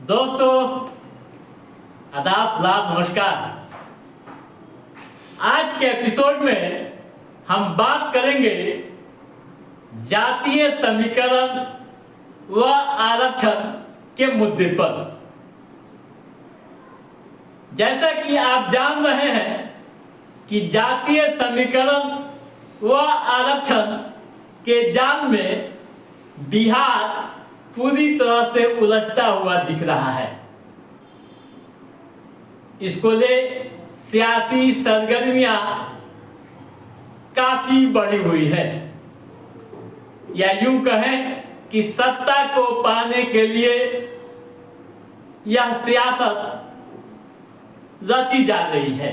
दोस्तों आदाब सलाम नमस्कार। आज के एपिसोड में हम बात करेंगे जातीय समीकरण व आरक्षण के मुद्दे पर। जैसा कि आप जान रहे हैं कि जातीय समीकरण व आरक्षण के जाल में बिहार पूरी तरह से उलझता हुआ दिख रहा है। इसको ले सियासी सरगर्मियां काफी बढ़ी हुई है, या यूं कहें कि सत्ता को पाने के लिए यह सियासत रची जा रही है।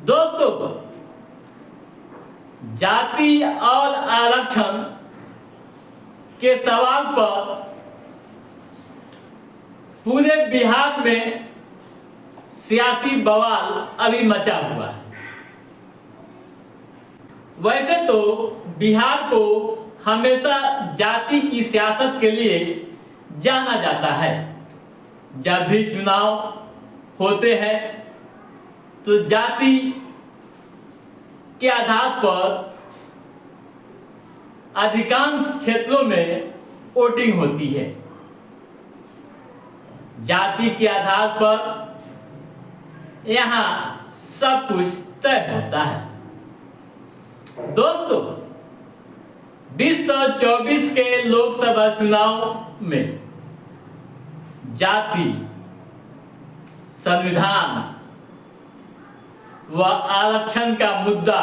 दोस्तों, जाति और आरक्षण के सवाल पर पूरे बिहार में सियासी बवाल अभी मचा हुआ है। वैसे तो बिहार को हमेशा जाति की सियासत के लिए जाना जाता है। जब भी चुनाव होते हैं तो जाति के आधार पर अधिकांश क्षेत्रों में वोटिंग होती है। जाति के आधार पर यहाँ सब कुछ तय होता है। दोस्तों, 2024 के लोकसभा चुनाव में जाति, संविधान व आरक्षण का मुद्दा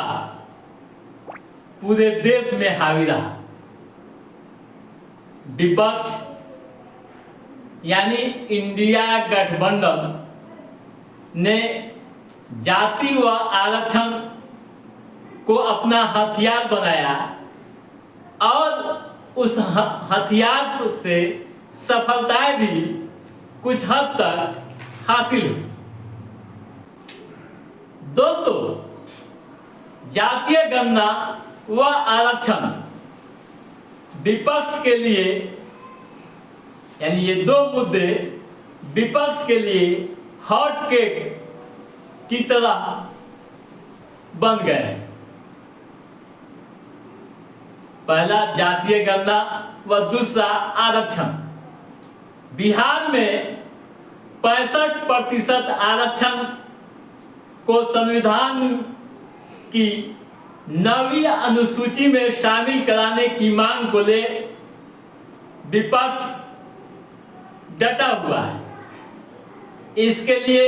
पूरे देश में हावी रहा। विपक्ष यानी इंडिया गठबंधन ने जाति व आरक्षण को अपना हथियार बनाया और उस हथियार से सफलताएं भी कुछ हद तक हासिल हुई। दोस्तों, जातीय गणना व आरक्षण विपक्ष के लिए, यानी ये दो मुद्दे विपक्ष के लिए हॉट केक की तरह बन गए हैं। पहला जातीय गणना व दूसरा आरक्षण। बिहार में 65% आरक्षण को संविधान की 9वीं अनुसूची में शामिल कराने की मांग को ले विपक्ष डटा हुआ है। इसके लिए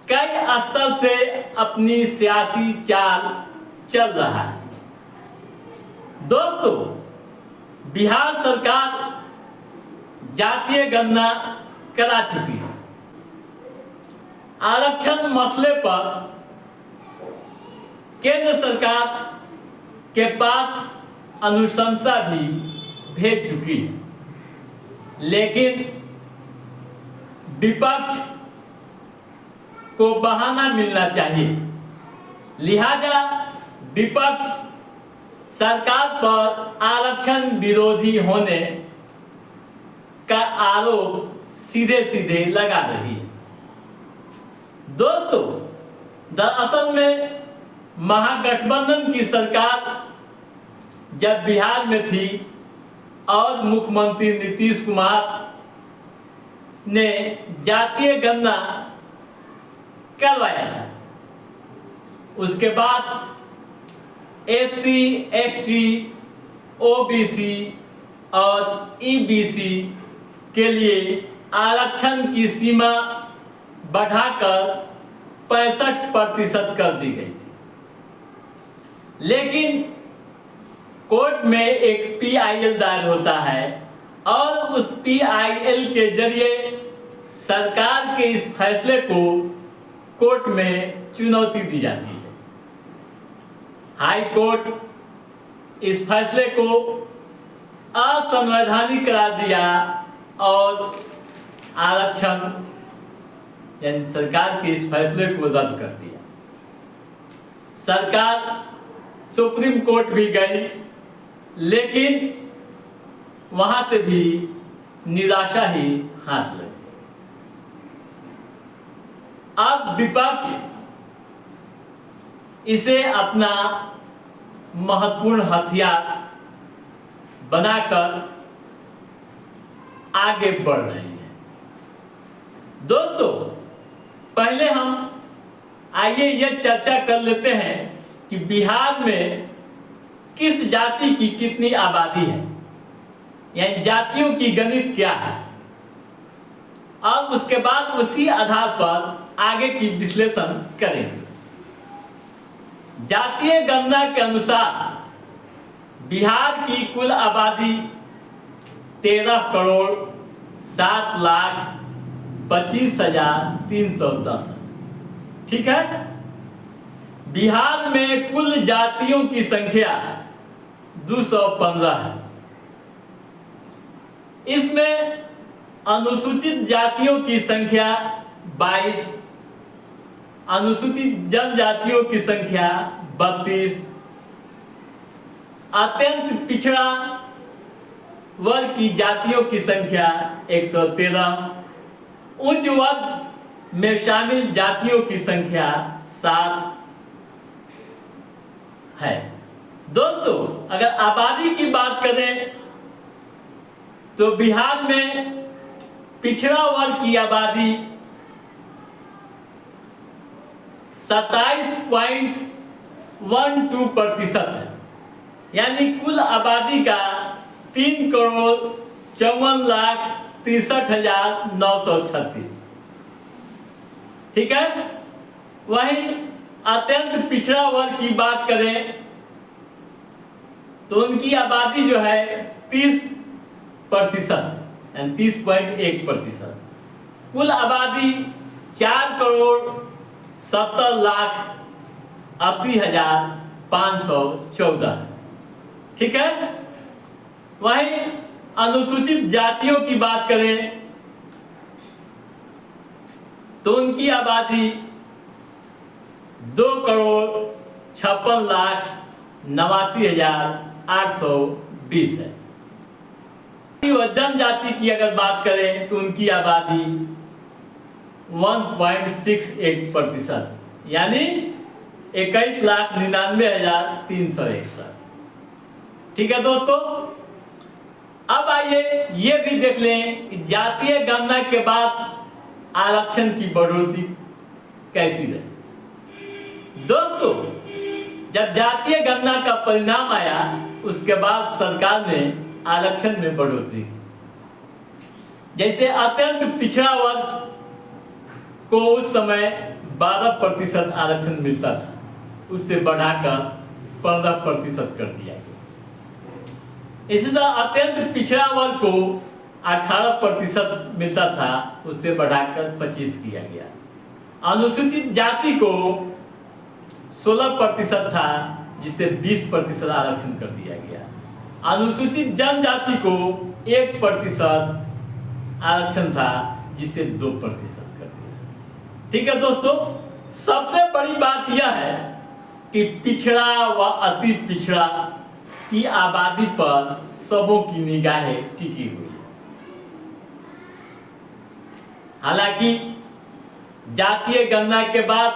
कई स्तर से अपनी सियासी चाल चल रहा है। दोस्तों, बिहार सरकार जातीय गणना करा चुकी है। आरक्षण मसले पर केंद्र सरकार के पास अनुशंसा भी भेज चुकी है, लेकिन विपक्ष को बहाना मिलना चाहिए। लिहाजा विपक्ष सरकार पर आरक्षण विरोधी होने का आरोप सीधे सीधे लगा रही है। दोस्तों, दरअसल में महागठबंधन की सरकार जब बिहार में थी और मुख्यमंत्री नीतीश कुमार ने जातीय गणना करवाया था, उसके बाद एससी, एसटी, ओबीसी और ईबीसी के लिए आरक्षण की सीमा बढ़ाकर 65% कर दी गई थी। लेकिन कोर्ट में एक पीआईएल दायर होता है और उस पीआईएल के जरिए सरकार के इस फैसले को कोर्ट में चुनौती दी जाती है। हाई कोर्ट इस फैसले को असंवैधानिक करार दिया और आरक्षण यानी सरकार के इस फैसले को रद्द कर दिया। सरकार सुप्रीम कोर्ट भी गई, लेकिन वहां से भी निराशा ही हाथ लगी। अब विपक्ष इसे अपना महत्वपूर्ण हथियार बनाकर आगे बढ़ रहे हैं। दोस्तों, पहले हम आइए ये चर्चा कर लेते हैं कि बिहार में किस जाति की कितनी आबादी है, यानी जातियों की गणित क्या है, और उसके बाद उसी आधार पर आगे की विश्लेषण करेंगे। जातीय गणना के अनुसार बिहार की कुल आबादी 13,07,25,310 है। ठीक है। बिहार में कुल जातियों की संख्या 215 है। इसमें अनुसूचित जातियों की संख्या 22, अनुसूचित जनजातियों की संख्या 32, अत्यंत पिछड़ा वर्ग की जातियों की संख्या 113, उच्च वर्ग में शामिल जातियों की संख्या 7 है। दोस्तों, अगर आबादी की बात करें तो बिहार में पिछड़ा वर्ग की आबादी 27.12% है, यानी कुल आबादी का 3,54,63,936। ठीक है। वहीं अत्यंत पिछड़ा वर्ग की बात करें तो उनकी आबादी जो है 30%, यानी 30.1%। कुल आबादी 4,70,80,514। ठीक है। वहीं अनुसूचित जातियों की बात करें तो उनकी आबादी 2,56,89,820 है। जनजाति की अगर बात करें तो उनकी आबादी 1.68%, यानी 21,99,361। ठीक है दोस्तों, अब आइए ये भी देख लें कि जातीय गणना के बाद आरक्षण की बढ़ोतरी कैसी रही। दोस्तों, जब जातीय गणना का परिणाम आया उसके बाद सरकार ने आरक्षण में बढ़ोतरी की। जैसे अत्यंत पिछड़ा वर्ग को उस समय 12% आरक्षण मिलता था, उससे बढ़ाकर 15% कर दिया गया। इसी तरह अत्यंत पिछड़ा वर्ग को 18% मिलता था, उससे बढ़ाकर 25 किया गया। अनुसूचित जाति को 16% था, जिसे 20% आरक्षण कर दिया गया। अनुसूचित जनजाति को 1% आरक्षण था, जिसे 2% कर दिया। ठीक है दोस्तों, सबसे बड़ी बात यह है कि पिछड़ा व अति पिछड़ा की आबादी पर सबों की निगाहें टिकी हुई है। हालांकि जातीय गणना के बाद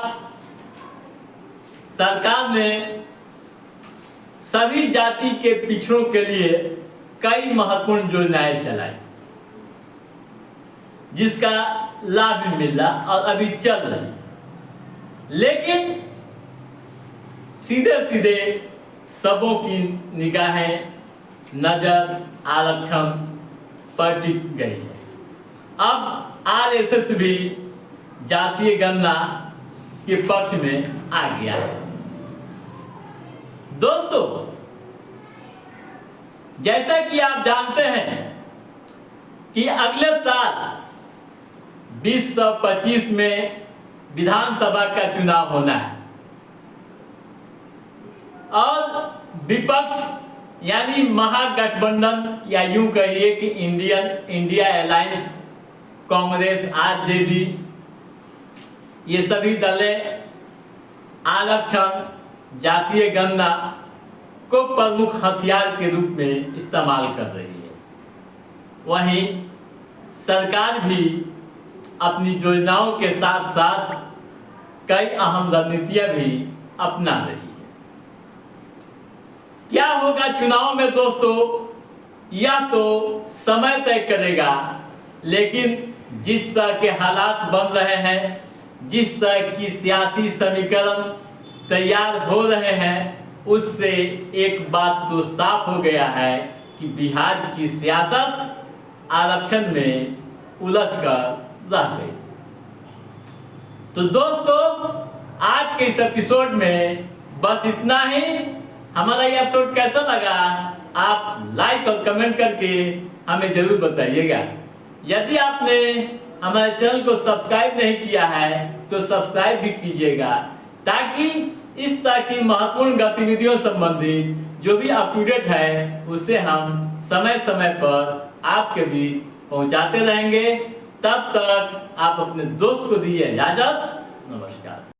सरकार ने सभी जाति के पिछड़ों के लिए कई महत्वपूर्ण योजनाएं चलाई, जिसका लाभ भी मिल रहा और अभी चल रही। लेकिन सीधे सीधे सबों की निगाहें, नजर आरक्षण पर टिक गई है। अब आरएसएस भी जातीय गणना के पक्ष में आ गया है। दोस्तों, जैसा कि आप जानते हैं कि अगले साल 2025 में विधानसभा का चुनाव होना है और विपक्ष यानी महागठबंधन, या यूं कहिए कि इंडिया अलायंस, कांग्रेस, आरजेडी, ये सभी दलें आरक्षण, जातीय गणना को प्रमुख हथियार के रूप में इस्तेमाल कर रही है। वहीं सरकार भी अपनी योजनाओं के साथ साथ कई अहम रणनीतियां भी अपना रही है। क्या होगा चुनाव में दोस्तों, यह तो समय तय करेगा, लेकिन जिस तरह के हालात बन रहे हैं, जिस तरह की सियासी समीकरण तैयार हो रहे हैं, उससे एक बात तो साफ हो गया है कि बिहार की सियासत आरक्षण में उलझ कर रह गई। तो दोस्तों, आज के इस एपिसोड में बस इतना ही। हमारा ये एपिसोड कैसा लगा आप लाइक और कमेंट करके हमें जरूर बताइएगा। यदि आपने हमारे चैनल को सब्सक्राइब नहीं किया है तो सब्सक्राइब भी कीजिएगा, ताकि इस तरह की महत्वपूर्ण गतिविधियों संबंधित जो भी अप टू डेट है उसे हम समय समय पर आपके बीच पहुंचाते रहेंगे। तब तक आप अपने दोस्त को दीजिए इजाजत। नमस्कार।